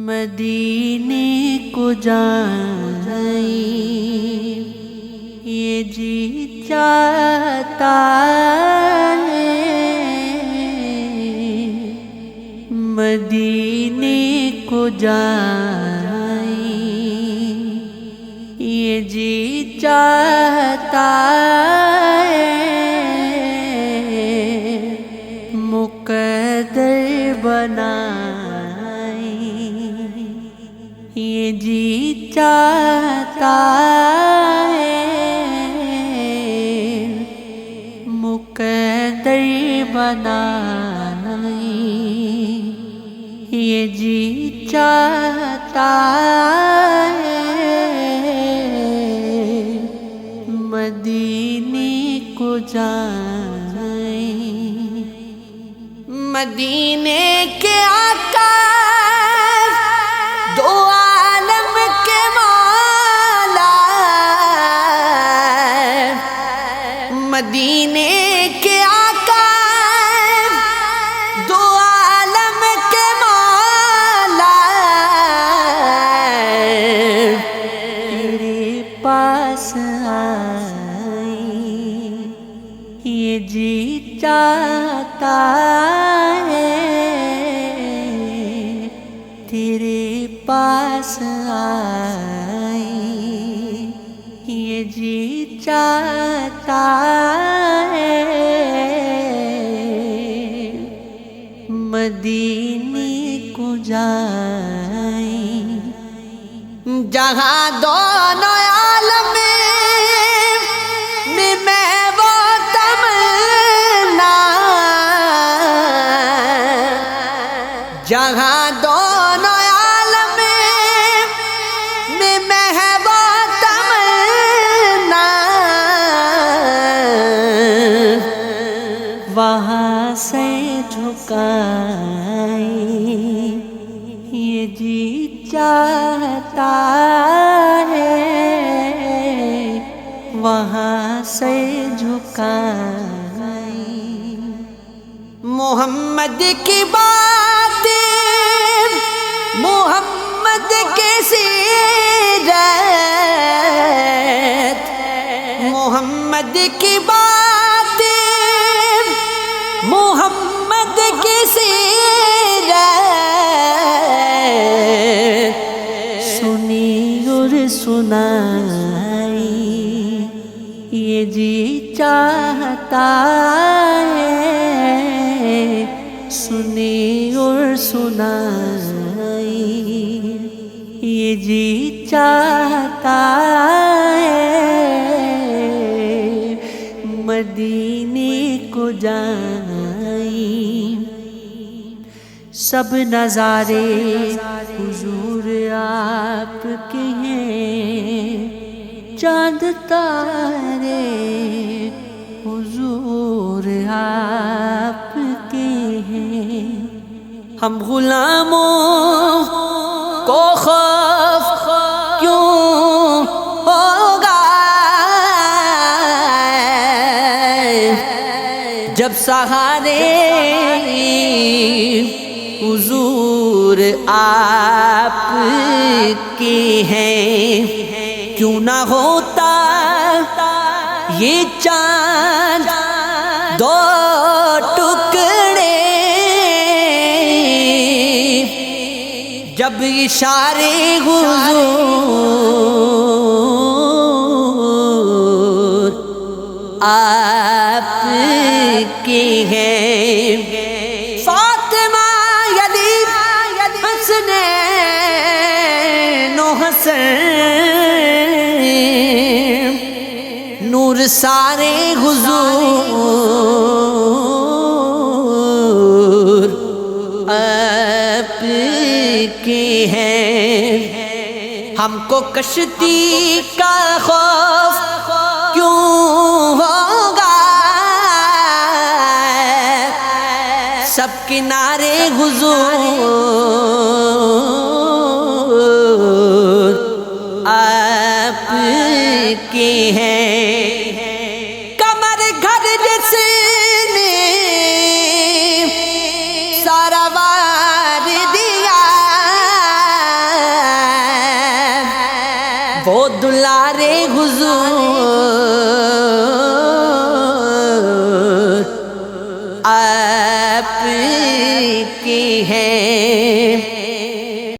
مدینے کو جائیں یہ جی چاہتا ہے، مدینے کو جائیں یہ جی چاہتا ہے، مقدر بنائیں یہ جی چاہتا ہے، مقدر بنائیں یہ جی چاہتا ہے، مدینے کو جائیں مدینے کے آقا دو عالم کے مولا، مدینے کے آقا دو عالم کے مولا، تیرے پاس آئیں یہ جی چاہتا ہے، تیرے پاس آئیں یہ جی چاہتا ہے، مدینے کو جائیں جہاں دونوں عالم میں وہ تمنا، جہاں دونوں عالم میں وہ تمنا، وہاں سے جھکائیں یہ جی چاہتا ہے، وہاں سے جھکائیں محمد کی بات، محمد کی سیرت، محمد کی بات، محمد کی سیرت، سنی اور سنائی یہ جی چاہتا ہے، سنی اور سنائی یہ جی چاہتا ہے، مدینے کو جائیں سب نظارے حضور آپ کے ہیں، چاند تارے حضور آپ کے ہیں، ہم غلاموں کو خوف کیوں ہوگا جب سہارے حضور آپ کے ہیں، کیوں نہ ہوتا یہ چاند دو ٹکڑے جب اشارے حضور آپ کے ہیں، فاطمہ یدید حسنین و حسن، نور سارے حضور آپ کے ہیں، ہم کو کشتی کا خوف کیوں ہوگا سب کنارے حضور آپ کے ہیں، کمر گھر جس نے سارا وار دیا وہ دلارے حضور آپ کی ہیں۔